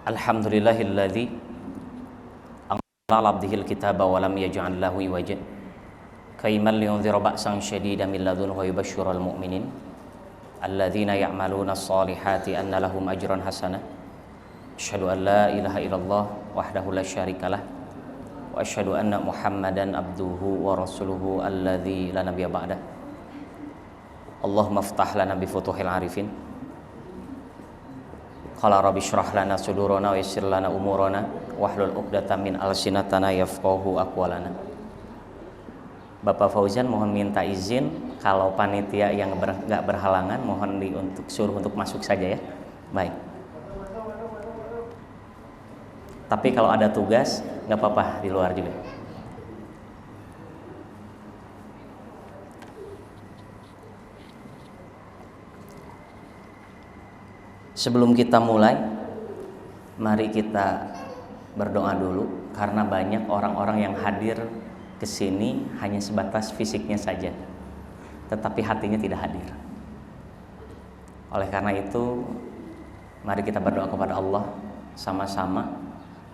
Alhamdulillahilladzi anzala 'ala 'abdihil kitaba wa lam yaj'al lahu iwaja kaiman liyunzira ba'san syadidan min ladunhu wa yubashshiral mu'minin alladzina ya'maluna shalihati anna lahum ajran hasanah. Asyhadu an la ilaha illallah wahdahu la syarikalah wa asyhadu anna Muhammadan abduhu wa rasuluhu alladzi la nabiyya ba'dah. Allahumma iftah lana bi futuhil arifin. Qala rabbi shrah lana sudurana wa yassir lana umurana wahlul 'uqdatam min alsinatana yafqahu aqwalana. Bapak Fauzan mohon minta izin kalau panitia yang nggak berhalangan mohon suruh untuk masuk saja ya. Baik. Tapi kalau ada tugas nggak apa-apa di luar juga. Sebelum kita mulai, mari kita berdoa dulu karena banyak orang-orang yang hadir ke sini hanya sebatas fisiknya saja, tetapi hatinya tidak hadir. Oleh karena itu, mari kita berdoa kepada Allah sama-sama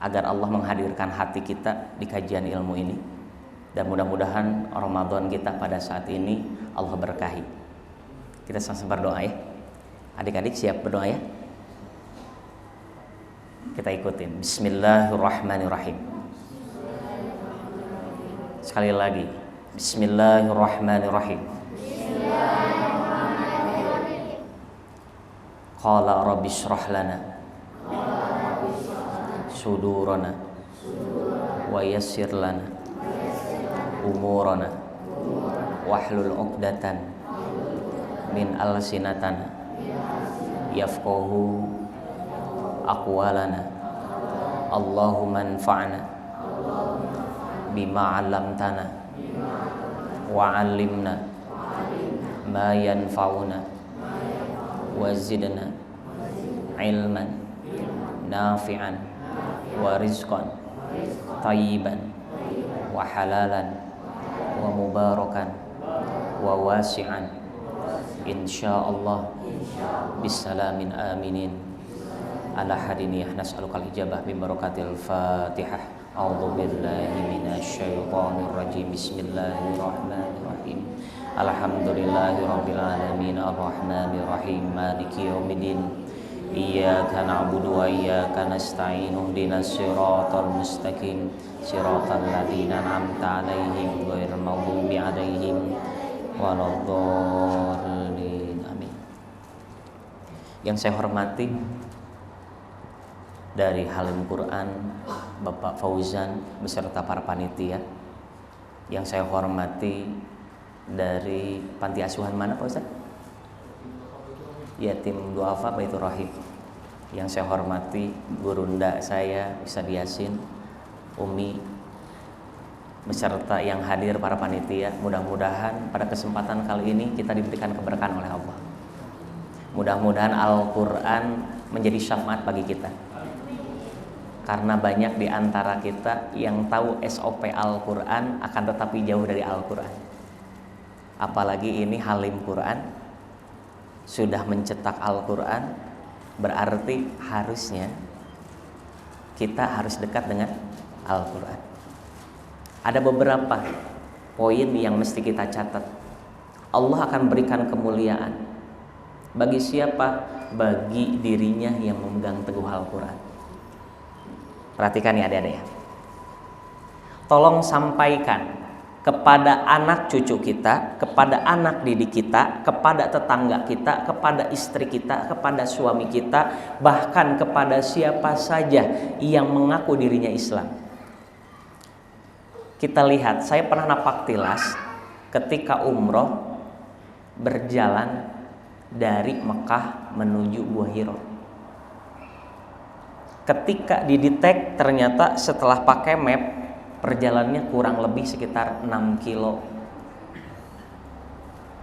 agar Allah menghadirkan hati kita di kajian ilmu ini, dan mudah-mudahan Ramadan kita pada saat ini Allah berkahi. Kita sama-sama berdoa ya. Adik-adik siap berdoa ya? Kita ikutin. Bismillahirrahmanirrahim. Sekali lagi. Bismillahirrahmanirrahim. Qala rabbi shrah lana sudurana wa yassir lana umurana wahlul 'uqdatan min alsinatana yafqahu aqwalana. Allahumma anfa'na bima 'allamtana wa 'allimna ma yanfa'una wa zidna ilman nafi'an wa rizqan thayyiban wa halalan wa mubarakan wa wasi'an insyaallah bisalamin aminin. Ala hadiniyah nas'alukal ijabah bi barakatil Fatihah. A'udzu billahi minasyaitonir rajim. Bismillahirrahmanirrahim. Alhamdulillahirabbil alamin arrahmanir rahim maliki yaumiddin. Iyyaka na'budu wa iyyaka nasta'in. Ihdinas siratal mustaqim. Siratal ladzina an'amta 'alaihim ghairil maghdubi 'alaihim waladdallin. Amin. Yang saya hormati dari Halim Quran Bapak Fauzan beserta para panitia, yang saya hormati dari panti asuhan mana Pak Ustaz? Yatim Duafa Baitur Rahim. Yang saya hormati gurunda saya Ustaz Yasin, Umi, beserta yang hadir para panitia. Mudah-mudahan pada kesempatan kali ini kita diberikan keberkahan oleh Allah. Mudah-mudahan Al-Quran menjadi syafaat bagi kita. Karena banyak di antara kita yang tahu SOP Al-Quran akan tetapi jauh dari Al-Quran. Apalagi ini Halim Quran sudah mencetak Al-Quran, berarti harusnya kita harus dekat dengan Al-Quran. Ada beberapa poin yang mesti kita catat. Allah akan berikan kemuliaan bagi siapa? Bagi dirinya yang memegang teguh Al-Quran. Perhatikan ya adik-adik ya. Tolong sampaikan kepada anak cucu kita, kepada anak didik kita, kepada tetangga kita, kepada istri kita, kepada suami kita, bahkan kepada siapa saja yang mengaku dirinya Islam. Kita lihat, saya pernah napak tilas ketika umroh berjalan dari Mekah menuju Gua Hira. Ketika didetek ternyata setelah pakai map perjalanannya kurang lebih sekitar 6 kilo.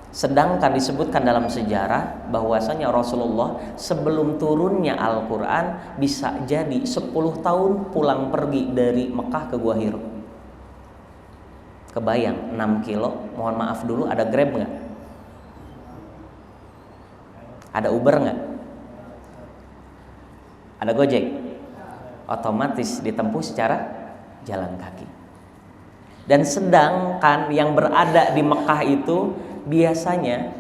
Sedangkan disebutkan dalam sejarah bahwasanya Rasulullah sebelum turunnya Al-Quran bisa jadi 10 tahun pulang pergi dari Mekah ke Gua Hira. Kebayang 6 kilo, mohon maaf dulu, ada Grab nggak? Ada Uber nggak? Ada Gojek? otomatis ditempuh secara jalan kaki. Dan sedangkan yang berada di Mekah itu biasanya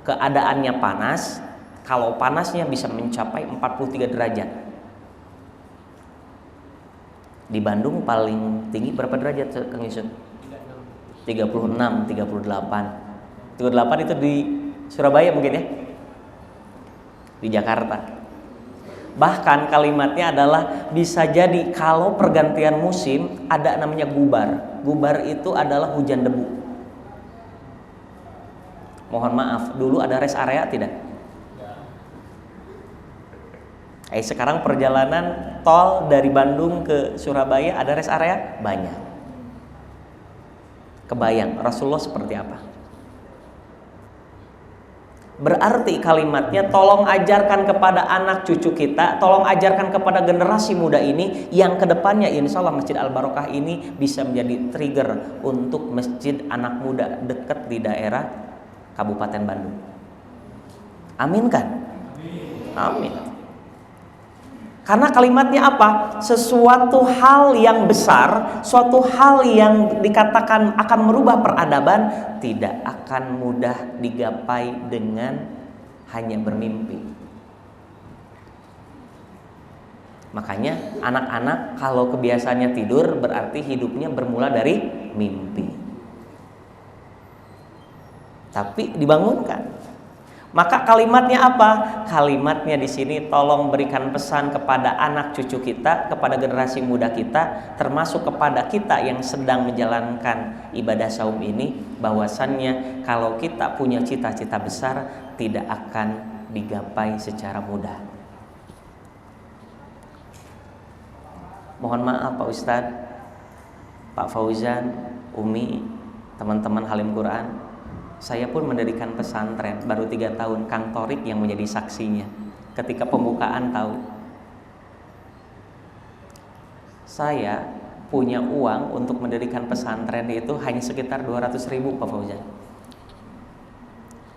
keadaannya panas, kalau panasnya bisa mencapai 43 derajat. Di Bandung paling tinggi berapa derajat, Kang Yusuf? 36, 38. 38 itu di Surabaya mungkin ya? Di Jakarta. Bahkan kalimatnya adalah bisa jadi kalau pergantian musim ada namanya gubar. Gubar itu adalah hujan debu. Mohon maaf, dulu ada rest area tidak? Sekarang perjalanan tol dari Bandung ke Surabaya ada rest area? Banyak. Kebayang Rasulullah seperti apa? Berarti kalimatnya tolong ajarkan kepada anak cucu kita, tolong ajarkan kepada generasi muda ini yang kedepannya insya Allah Masjid Al-Barokah ini bisa menjadi trigger untuk masjid anak muda dekat di daerah Kabupaten Bandung. Amin kan? Amin. Karena kalimatnya apa? Sesuatu hal yang besar, suatu hal yang dikatakan akan merubah peradaban tidak akan mudah digapai dengan hanya bermimpi. Makanya anak-anak kalau kebiasaannya tidur berarti hidupnya bermula dari mimpi. Tapi dibangunkan. Maka kalimatnya apa? Kalimatnya di sini tolong berikan pesan kepada anak cucu kita, kepada generasi muda kita, termasuk kepada kita yang sedang menjalankan ibadah saum ini, bahwasannya kalau kita punya cita-cita besar tidak akan digapai secara mudah. Mohon maaf Pak Ustadz, Pak Fauzan, Umi, teman-teman Halim Quran, saya pun mendirikan pesantren baru 3 tahun. Kang Torik yang menjadi saksinya. Ketika pembukaan tahu, saya punya uang untuk mendirikan pesantren itu hanya sekitar 200.000 Pak Fauzan.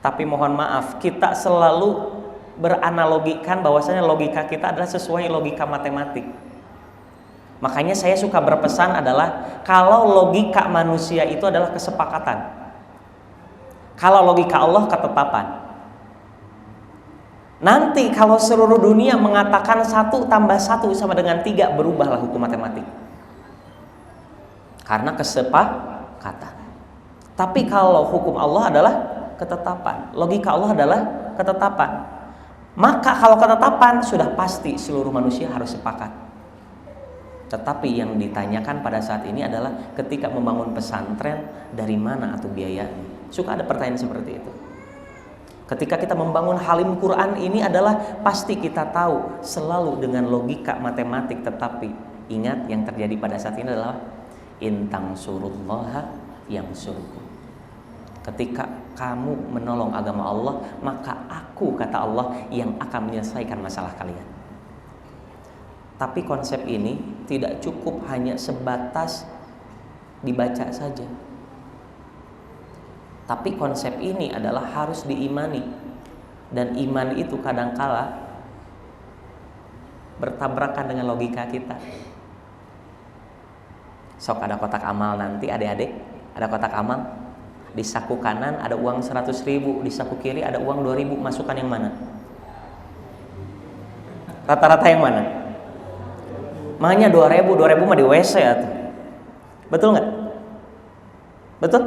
Tapi mohon maaf, kita selalu beranalogikan bahwasanya logika kita adalah sesuai logika matematik. Makanya saya suka berpesan adalah kalau logika manusia itu adalah kesepakatan, kalau logika Allah ketetapan. Nanti kalau seluruh dunia mengatakan 1 tambah 1 sama dengan 3, berubahlah hukum matematik. Karena kesepakatan. Tapi kalau hukum Allah adalah ketetapan, logika Allah adalah ketetapan, maka kalau ketetapan sudah pasti seluruh manusia harus sepakat. Tetapi yang ditanyakan pada saat ini adalah ketika membangun pesantren, dari mana atau biayanya? Suka ada pertanyaan seperti itu. Ketika kita membangun Halim Quran ini adalah pasti kita tahu selalu dengan logika matematik. Tetapi ingat yang terjadi pada saat ini adalah intang surullaha yang suruhku. Ketika kamu menolong agama Allah, maka aku, kata Allah, yang akan menyelesaikan masalah kalian. Tapi konsep ini tidak cukup hanya sebatas dibaca saja. Tapi konsep ini adalah harus diimani. Dan iman itu kadangkala bertabrakan dengan logika kita. Sok ada kotak amal nanti adik-adik, ada kotak amal. Di saku kanan ada uang 100.000, di saku kiri ada uang 2.000. Masukkan yang mana? Rata-rata yang mana? Makanya 2.000 mah di WC atau. Betul nggak? Betul?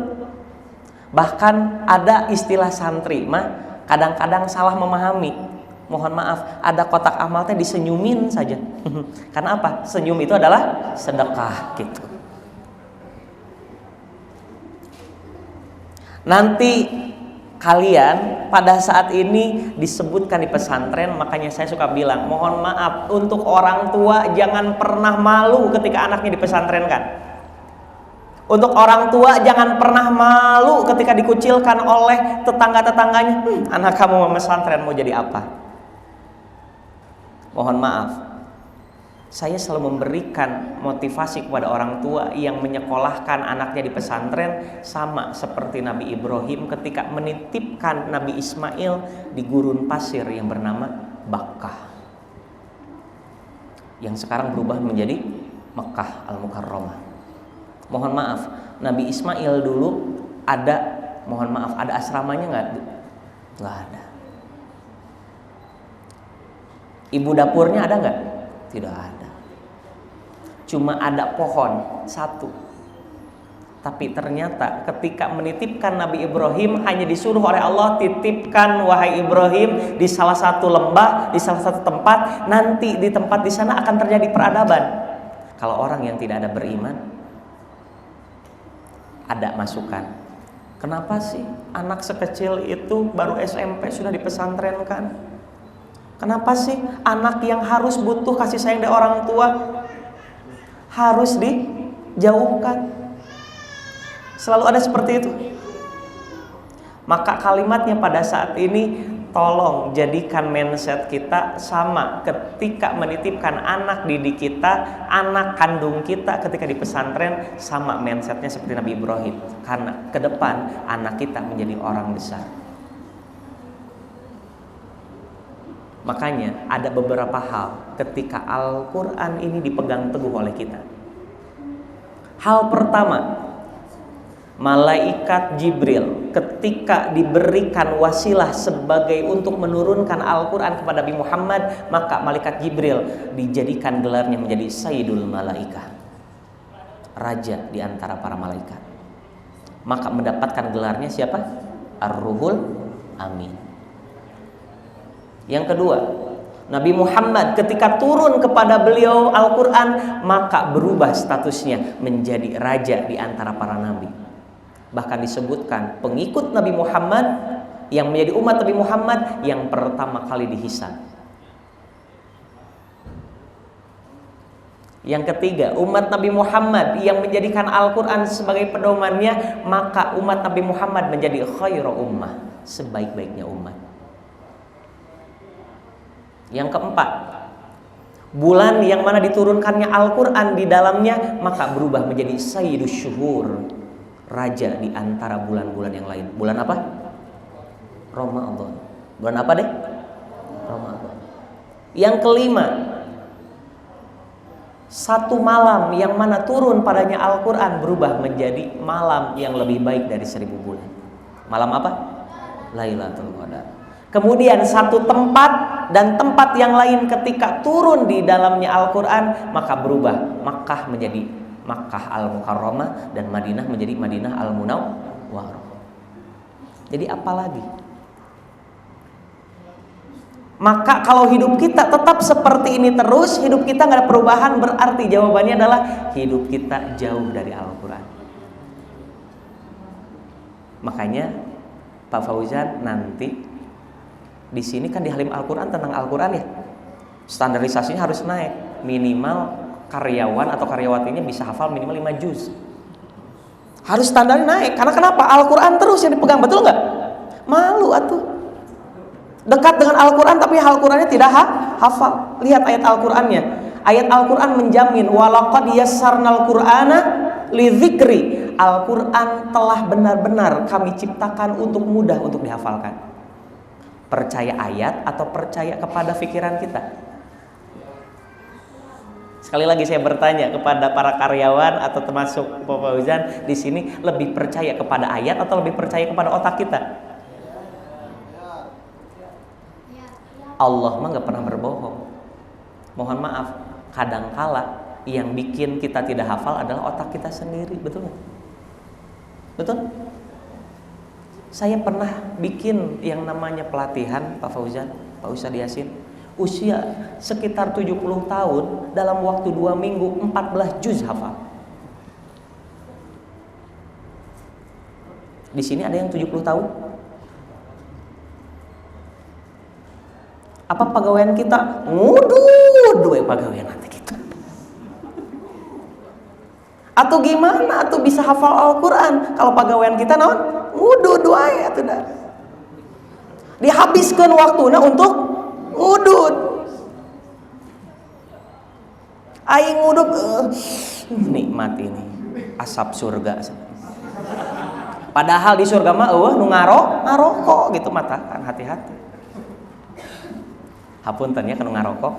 Bahkan ada istilah santri mah kadang-kadang salah memahami. Mohon maaf, ada kotak amal teh disenyumin saja. Karena apa? Senyum itu adalah sedekah gitu. Nanti kalian pada saat ini disebutkan di pesantren, makanya saya suka bilang, mohon maaf untuk orang tua jangan pernah malu ketika anaknya dipesantrenkan. Untuk orang tua jangan pernah malu ketika dikucilkan oleh tetangga-tetangganya. Anak kamu mau pesantren mau jadi apa? Mohon maaf, saya selalu memberikan motivasi kepada orang tua yang menyekolahkan anaknya di pesantren, sama seperti Nabi Ibrahim ketika menitipkan Nabi Ismail di gurun pasir yang bernama Bakkah. yang sekarang berubah menjadi Mekah Al-Mukarramah. Mohon maaf, Nabi Ismail dulu ada, mohon maaf, ada asramanya nggak? Nggak ada. Ibu dapurnya ada nggak? Tidak ada. Cuma ada pohon satu. Tapi ternyata ketika menitipkan Nabi Ibrahim, hanya disuruh oleh Allah, titipkan wahai Ibrahim di salah satu lembah, di salah satu tempat. Nanti di tempat di sana akan terjadi peradaban. Kalau orang yang tidak ada beriman, ada masukan. Kenapa sih anak sekecil itu baru SMP sudah dipesantrenkan? Kenapa sih anak yang harus butuh kasih sayang dari orang tua harus dijauhkan? Selalu ada seperti itu. Maka kalimatnya pada saat ini, tolong jadikan mindset kita sama ketika menitipkan anak didik kita, anak kandung kita ketika di pesantren, sama mindsetnya seperti Nabi Ibrahim. Karena ke depan anak kita menjadi orang besar. Makanya ada beberapa hal ketika Al-Quran ini dipegang teguh oleh kita. Hal pertama, malaikat Jibril ketika diberikan wasilah sebagai untuk menurunkan Al-Quran kepada Nabi Muhammad, maka malaikat Jibril dijadikan gelarnya menjadi Sayyidul Malaikah, raja di antara para malaikat. Maka mendapatkan gelarnya siapa? Ar-Ruhul Amin. Yang kedua, Nabi Muhammad ketika turun kepada beliau Al-Quran, maka berubah statusnya menjadi raja di antara para nabi. Bahkan disebutkan pengikut Nabi Muhammad yang menjadi umat Nabi Muhammad yang pertama kali dihisab. Yang ketiga, umat Nabi Muhammad yang menjadikan Al-Quran sebagai pedomannya, maka umat Nabi Muhammad menjadi khairu ummah, sebaik-baiknya umat. Yang keempat, bulan yang mana diturunkannya Al-Quran di dalamnya, maka berubah menjadi Sayyidus Syuhur, raja di antara bulan-bulan yang lain. Bulan apa? Ramadan. Bulan apa deh? Ramadan. Yang kelima, satu malam yang mana turun padanya Al-Quran berubah menjadi malam yang lebih baik dari 1000 bulan. Malam apa? Lailatul Qadar. Kemudian satu tempat dan tempat yang lain ketika turun di dalamnya Al-Quran, maka berubah. Makkah menjadi Makkah Al-Mukarramah dan Madinah menjadi Madinah Al-Munawwarah. Jadi apa lagi? Maka kalau hidup kita tetap seperti ini terus, hidup kita nggak ada perubahan, berarti jawabannya adalah hidup kita jauh dari Al-Quran. Makanya Pak Fauzan nanti di sini kan di Halim Al-Quran tentang Al-Quran ya, standarisasinya harus naik. Minimal karyawan atau karyawatinya bisa hafal minimal 5 juz. Harus standarnya naik. Karena kenapa? Al-Quran terus yang dipegang, betul nggak? Malu atuh. Dekat dengan Al-Quran tapi Al-Qurannya tidak hafal. Lihat ayat Al-Qurannya. Ayat Al-Quran menjamin walaqad yassarnal Qur'ana lidzikri. Al-Quran telah benar-benar kami ciptakan untuk mudah untuk dihafalkan. Percaya ayat atau percaya kepada pikiran kita? Sekali lagi saya bertanya kepada para karyawan atau termasuk Pak Fauzan di sini, lebih percaya kepada ayat atau lebih percaya kepada otak kita? Allah mah nggak pernah berbohong. Mohon maaf, kadangkala yang bikin kita tidak hafal adalah otak kita sendiri, betul nggak? Betul? Saya pernah bikin yang namanya pelatihan Pak Fauzan, Pak Ustadz Yasin, usia sekitar 70 tahun, dalam waktu 2 minggu 14 juz hafal. Di sini ada yang 70 tahun? Apa pegawaian kita ngudud pegawaian nanti kita? Atau gimana atau bisa hafal Al-Quran kalau pegawaian kita naon? Ngudud wae atuh dah. Dihabiskeun waktuna untuk ngudud. Aing ngudud nikmat ini asap surga. Padahal di surga mah nu ngarokok gitu, mata kan hati-hati. Hapunten ya kana ngarokok.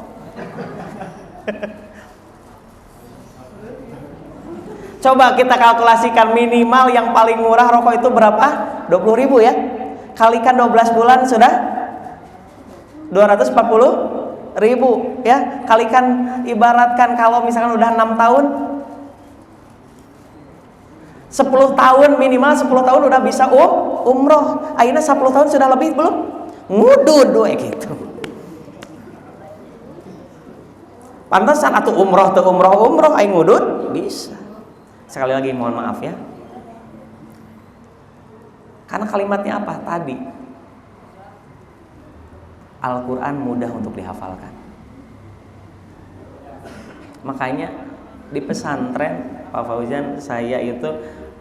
Coba kita kalkulasikan minimal yang paling murah rokok itu berapa? 20.000 ya. Kalikan 12 bulan sudah 240.000 ya. Kalikan, ibaratkan kalau misalkan udah 6 tahun, 10 tahun minimal 10 tahun udah bisa umroh. Akhirnya 10 tahun sudah lebih belum? Ngudud gitu. Pantesan atuh umroh tuh umroh aing ngudud bisa. Sekali lagi mohon maaf ya. Karena kalimatnya apa tadi? Al-Quran mudah untuk dihafalkan. Makanya di pesantren Pak Fauzan saya itu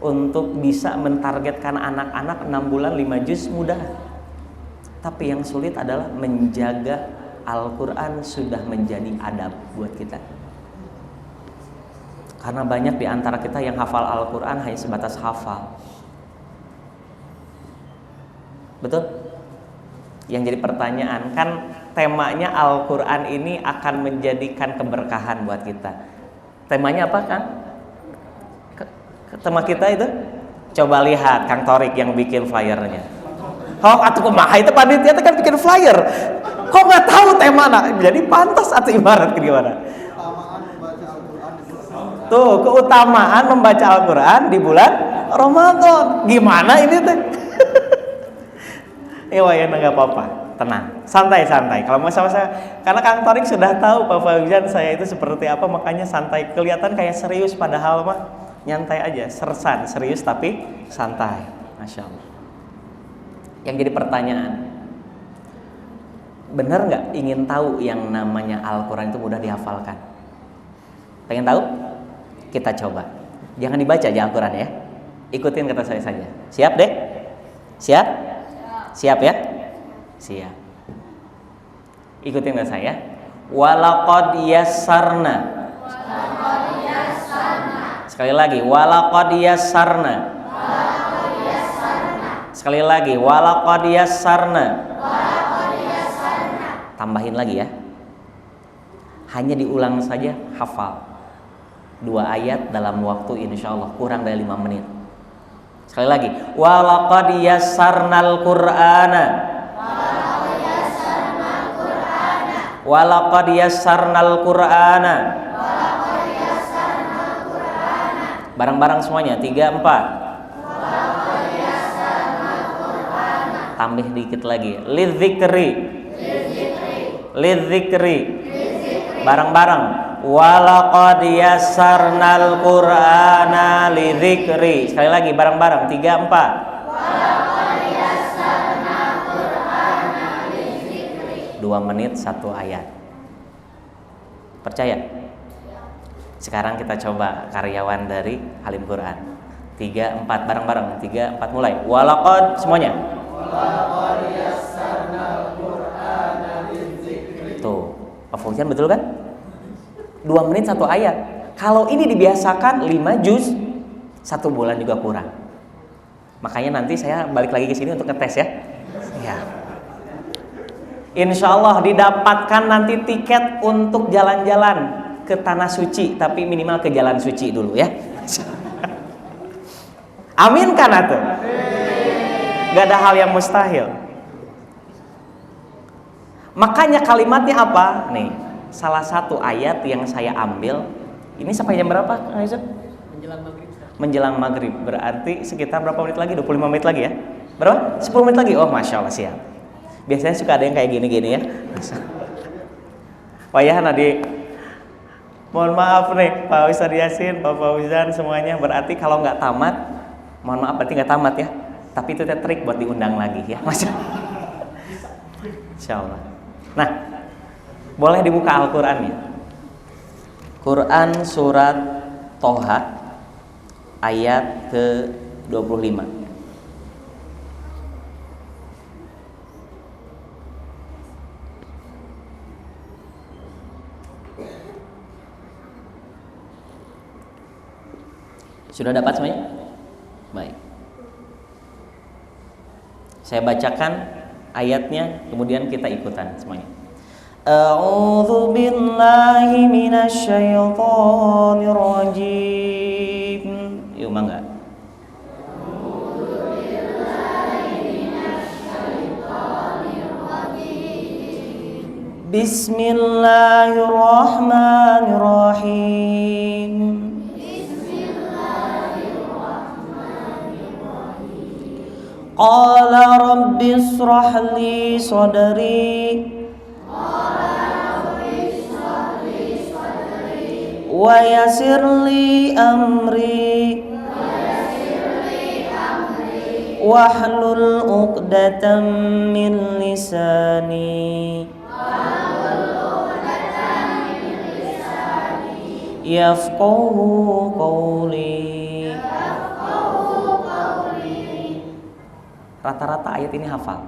untuk bisa mentargetkan anak-anak 6 bulan 5 juz mudah. Tapi yang sulit adalah menjaga Al-Quran sudah menjadi adab buat kita. Karena banyak di antara kita yang hafal Al-Quran hanya sebatas hafal. Betul? Yang jadi pertanyaan, kan temanya Al-Quran ini akan menjadikan keberkahan buat kita. Temanya apa, Kang? Tema kita itu? Coba lihat Kang Torik yang bikin flyernya. Oh, atuh kumaha itu panitia kan bikin flyer. Kok nggak tahu tema nak? Jadi pantas atau ibarat gimana? Tuh, keutamaan membaca Al-Quran di bulan Ramadan. Gimana ini teh? Ya nggak apa-apa, tenang, santai-santai. Kalau mau sama saya, karena Kang Torik sudah tahu Pak Fauzan saya itu seperti apa, makanya santai. Kelihatan kayak serius, padahal mah nyantai aja, sersan, serius tapi santai. Masya Allah. Yang jadi pertanyaan, benar nggak ingin tahu yang namanya Al-Quran itu mudah dihafalkan? Pengen tahu? Kita coba. Jangan dibaca aja Al-Quran ya. Ikutin kata saya saja. Siap deh? Siap? Siap ya? Siap. Ikutin kata saya. Walaqad yassarna. Sekali lagi. Walaqad yassarna. Sekali lagi. Walaqad yassarna. Tambahin lagi ya. Hanya diulang saja, hafal. 2 ayat dalam waktu insya Allah kurang dari 5 menit. Sekali lagi, walaqad yassarnal Qur'ana. Walaqad yassarnal Qur'ana. Bareng-bareng semuanya 3 4. Tambah dikit lagi. Lidzikri. Lidzikri. Bareng-bareng. Walaqad yassarnal Qur'ana lidzikri. Sekali lagi bareng-bareng 3 4. Walaqad yassarnal Qur'ana lidzikri. 2 menit 1 ayat. Percaya? Sekarang kita coba karyawan dari Halim Quran. 3 4 bareng-bareng. 3 4 mulai. Walaqad semuanya. Walaqad yassarnal Qur'ana lidzikri. Tuh, Pak Fauzan betul kan? 2 menit 1 ayat. Kalau ini dibiasakan 5 juz, 1 bulan juga kurang. Makanya nanti saya balik lagi ke sini untuk ngetes ya. Ya. Insya Allah didapatkan nanti tiket untuk jalan-jalan ke tanah suci, tapi minimal ke jalan suci dulu ya. Amin kan atuh? Gak ada hal yang mustahil. Makanya kalimatnya apa? Nih. Salah satu ayat yang saya ambil ini sampai jam berapa, Aisyah? Menjelang maghrib. Menjelang maghrib, berarti sekitar berapa menit lagi? 25 menit lagi ya? Berapa? 10 menit lagi? Oh Masya Allah, siap. Biasanya suka ada yang kayak gini-gini ya. Wayah adik, mohon maaf nih Pak Ustadz Yasin, Pak Fauzan semuanya. Berarti kalau nggak tamat, mohon maaf berarti nggak tamat ya. Tapi itu trik buat diundang lagi ya, Masya Allah. Insya Allah. Nah, boleh dibuka Al-Qurannya. Quran surat Toha ayat ke-25. Sudah dapat semuanya? Baik. Saya bacakan ayatnya, kemudian kita ikutan semuanya. A'udzu billahi minasy syaithanir rajim. Yuk mangga. Bismillahirrahmanirrahim. Qala rabbi ishrah li sadri wa yassir li amri wahlul 'uqdatam min lisani yafqahu qawli. Rata-rata ayat ini hafal.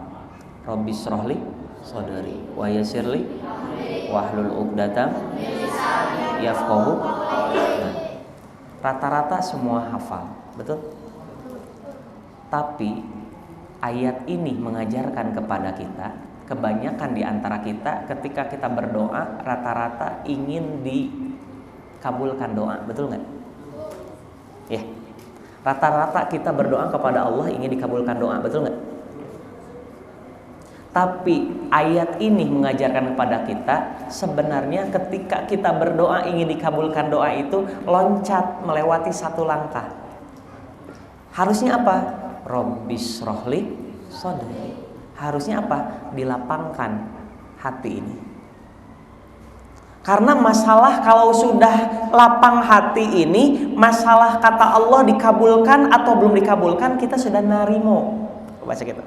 Rabbi shrahli sadri wa yassirli wahlul 'uqdatam yafqahu. Rata-rata semua hafal, betul? Tapi ayat ini mengajarkan kepada kita, kebanyakan di antara kita ketika kita berdoa rata-rata ingin dikabulkan doa, betul nggak? Ya. Rata-rata kita berdoa kepada Allah ingin dikabulkan doa, betul nggak? Tapi ayat ini mengajarkan kepada kita sebenarnya ketika kita berdoa ingin dikabulkan doa itu loncat melewati satu langkah. Harusnya apa? Rabbis shrahli sadri. Harusnya apa? Dilapangkan hati ini. Karena masalah kalau sudah lapang hati ini, masalah kata Allah dikabulkan atau belum dikabulkan, kita sudah narimo. Baca kita.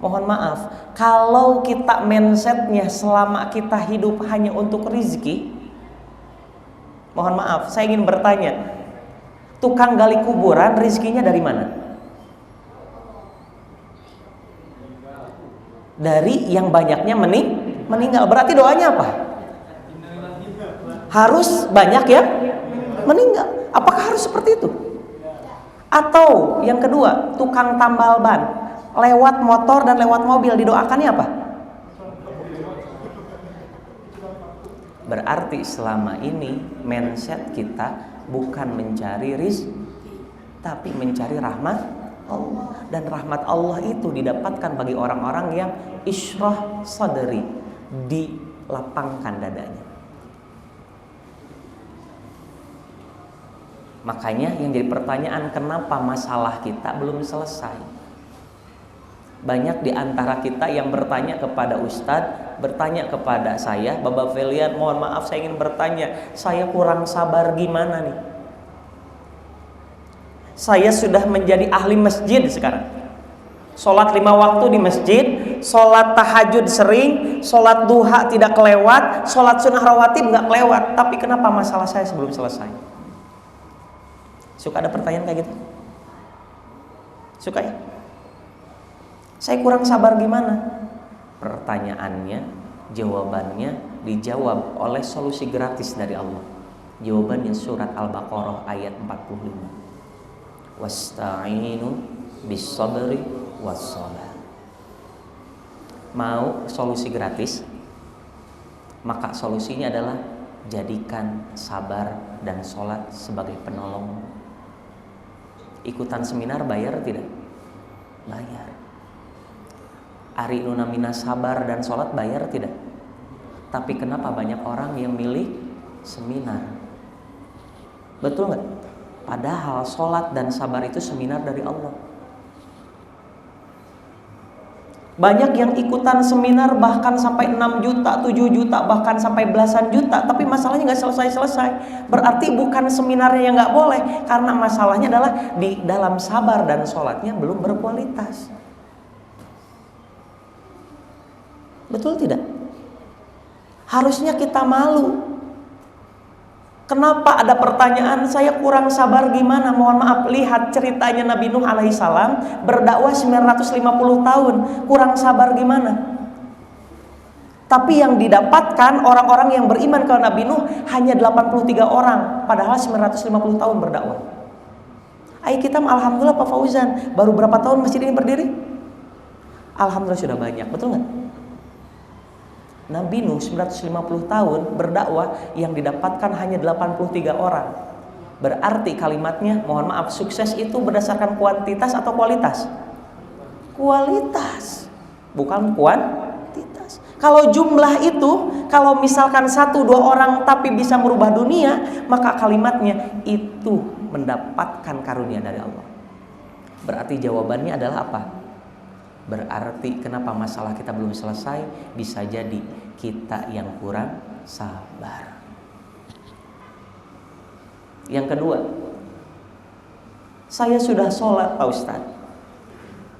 Mohon maaf, kalau kita mindsetnya selama kita hidup hanya untuk rizki, mohon maaf, saya ingin bertanya, tukang gali kuburan rizkinya dari mana? Dari yang banyaknya meninggal. Berarti doanya apa? Harus banyak ya meninggal. Apakah harus seperti itu? Atau yang kedua, tukang tambal ban lewat motor dan lewat mobil didoakannya apa? Berarti selama ini mindset kita bukan mencari rizki, tapi mencari rahmat Allah. Dan rahmat Allah itu didapatkan bagi orang-orang yang isyrah sadri, dilapangkan dadanya. Makanya yang jadi pertanyaan, kenapa masalah kita belum selesai? Banyak di antara kita yang bertanya kepada Ustadz, bertanya kepada saya, Bapak Felian, mohon maaf saya ingin bertanya, saya kurang sabar gimana nih? Saya sudah menjadi ahli masjid sekarang. Sholat 5 waktu di masjid, sholat tahajud sering, sholat duha tidak kelewat, sholat sunnah rawatib nggak kelewat. Tapi kenapa masalah saya sebelum selesai? Suka ada pertanyaan kayak gitu? Suka ya? Saya kurang sabar gimana? Pertanyaannya, jawabannya dijawab oleh solusi gratis dari Allah. Jawabannya surat Al-Baqarah ayat 45. Wasta'inu bis-sabri was-shalah. Mau solusi gratis? Maka solusinya adalah jadikan sabar dan sholat sebagai penolong. Ikutan seminar bayar tidak? Bayar. Ari nunamina sabar dan sholat bayar tidak? Tapi kenapa banyak orang yang milih seminar? Betul nggak? Padahal sholat dan sabar itu seminar dari Allah. Banyak yang ikutan seminar bahkan sampai 6 juta, 7 juta, bahkan sampai belasan juta, tapi masalahnya nggak selesai-selesai. Berarti bukan seminarnya yang nggak boleh, karena masalahnya adalah di dalam sabar dan sholatnya belum berkualitas. Betul tidak? Harusnya kita malu. Kenapa ada pertanyaan, saya kurang sabar gimana? Mohon maaf, lihat ceritanya Nabi Nuh alaihissalam berdakwah 950 tahun. Kurang sabar gimana? Tapi yang didapatkan orang-orang yang beriman ke Nabi Nuh hanya 83 orang. Padahal 950 tahun berdakwah. Ayo kita, alhamdulillah Pak Fauzan, baru berapa tahun masjid ini berdiri? Alhamdulillah sudah banyak, betul nggak? Nabi Nuh 950 tahun berdakwah, yang didapatkan hanya 83 orang. Berarti kalimatnya, mohon maaf, sukses itu berdasarkan kuantitas atau kualitas? Kualitas, bukan kuantitas. Kalau jumlah itu, kalau misalkan 1-2 orang tapi bisa merubah dunia, maka kalimatnya itu mendapatkan karunia dari Allah. Berarti jawabannya adalah apa? Berarti kenapa masalah kita belum selesai? Bisa jadi kita yang kurang sabar. Yang kedua, saya sudah sholat Pak Ustadz,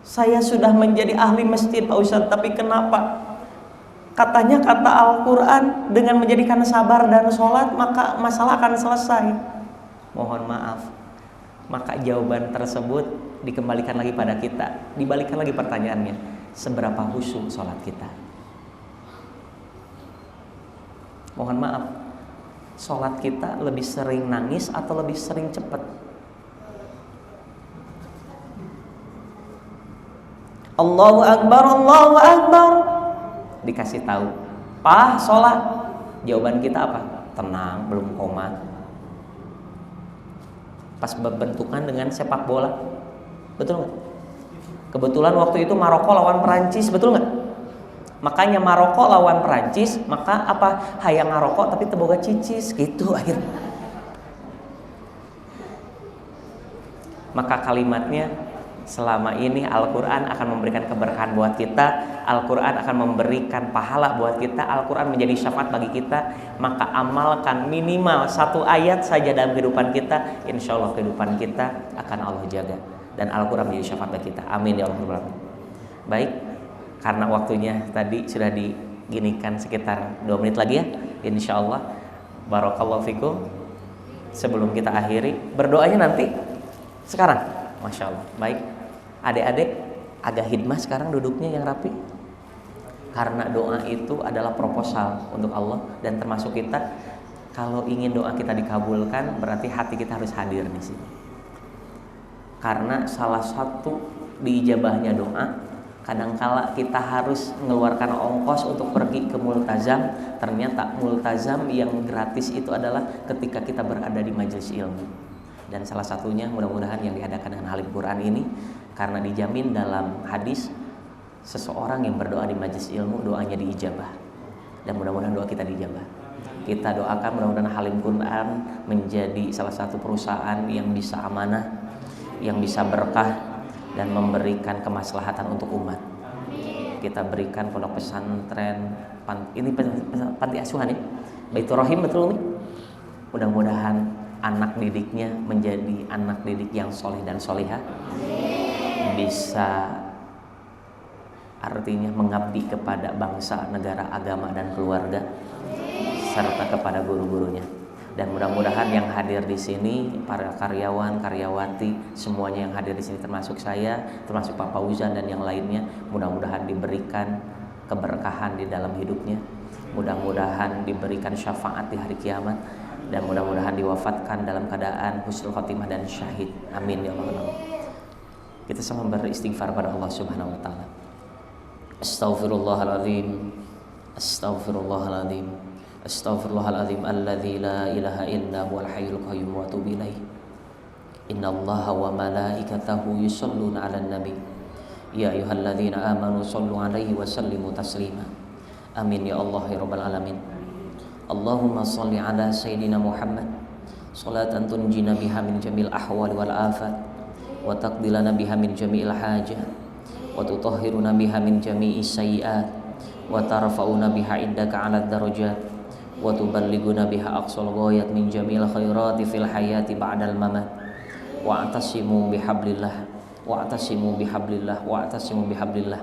saya sudah menjadi ahli masjid Pak Ustadz, tapi kenapa katanya kata Al-Quran dengan menjadikan sabar dan sholat maka masalah akan selesai? Mohon maaf, maka jawaban tersebut dikembalikan lagi pada kita, dibalikan lagi pertanyaannya, seberapa khusyuk sholat kita? Mohon maaf, sholat kita lebih sering nangis atau lebih sering cepat? Allahu Akbar, Allahu Akbar, dikasih tahu, Pak sholat, jawaban kita apa? Tenang, belum komat. Pas berbentukan dengan sepak bola, betul nggak? Kebetulan waktu itu Maroko lawan Perancis, betul nggak? Makanya Maroko lawan Perancis, maka apa? Hayang ngarokok tapi teboga cicis, gitu akhirnya. Maka kalimatnya, selama ini Al-Quran akan memberikan keberkahan buat kita, Al-Quran akan memberikan pahala buat kita, Al-Quran menjadi syafaat bagi kita, maka amalkan minimal 1 ayat saja dalam kehidupan kita, insya Allah kehidupan kita akan Allah jaga, dan Al-Quran menjadi syafaat bagi kita. Amin ya Allah. Baik, karena waktunya tadi sudah diginikan sekitar 2 menit lagi ya, insya Allah. Barakallahu fikum. Sebelum kita akhiri, berdoanya nanti sekarang, Masya Allah. Baik, adik-adik agak hidmah sekarang duduknya yang rapi, karena doa itu adalah proposal untuk Allah, dan termasuk kita kalau ingin doa kita dikabulkan berarti hati kita harus hadir di sini. Karena salah satu diijabahnya doa, kadangkala kita harus mengeluarkan ongkos untuk pergi ke multazam. Ternyata multazam yang gratis itu adalah ketika kita berada di majelis ilmu. Dan salah satunya mudah-mudahan yang diadakan dengan Halim Quran ini, karena dijamin dalam hadis seseorang yang berdoa di majelis ilmu doanya diijabah, dan mudah-mudahan doa kita diijabah. Kita doakan mudah-mudahan Halim Quran menjadi salah satu perusahaan yang bisa amanah, yang bisa berkah dan memberikan kemaslahatan untuk umat. Kita berikan pondok pesantren, ini panti asuhan ya, Baitur Rahim, betul nih. Mudah-mudahan anak didiknya menjadi anak didik yang soleh dan solihah, bisa artinya mengabdi kepada bangsa, negara, agama, dan keluarga, serta kepada guru-gurunya. Dan mudah-mudahan yang hadir di sini, para karyawan, karyawati, semuanya yang hadir di sini termasuk saya, termasuk Pak Fauzan dan yang lainnya, mudah-mudahan diberikan keberkahan di dalam hidupnya, mudah-mudahan diberikan syafaat di hari kiamat, dan mudah-mudahan diwafatkan dalam keadaan husnul khotimah dan syahid. Amin ya Allah. Kita sama beristighfar pada Allah Subhanahu wa taala. Astaghfirullahaladzim, astaghfirullahaladzim, astaghfirullahaladzim alladzi la ilaha illa huwal hayyul qayyum wa atubu ilaih. Innallaha wa malaikatahu yusholluna 'alan nabi. Ya ayyuhalladzina amanu shollu 'alaihi wa sallimu taslima. Amin ya Allah ya rabbal alamin. Allahumma sholli ala sayyidina Muhammad salatan tunjina biha min jamil ahwal wal afat, wa taqdilana biha min jami'il hajat, wa tutahhiruna biha min jami'is sayyi'at, wa tarfa'una biha indaka 'ala darajat, wa tuballighuna biha aqsal ghayat min jami'il khairati fil hayati ba'dal mamat. Wa atasimu bihablillah, wa atasimu bihablillah, wa atasimu bihablillah.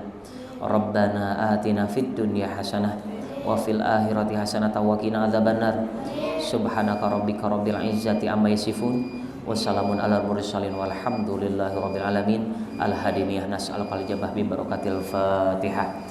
Rabbana atina fid dunya hasanah wa fil akhirati hasanatan wa qina adzabannar. Subhanaka rabbika rabbil izzati amma yasifun, wassalamun alal mursalin walhamdulillahi rabbil alamin. Al hadiniyah nas'alukal jabah bi barakatil Fatihah.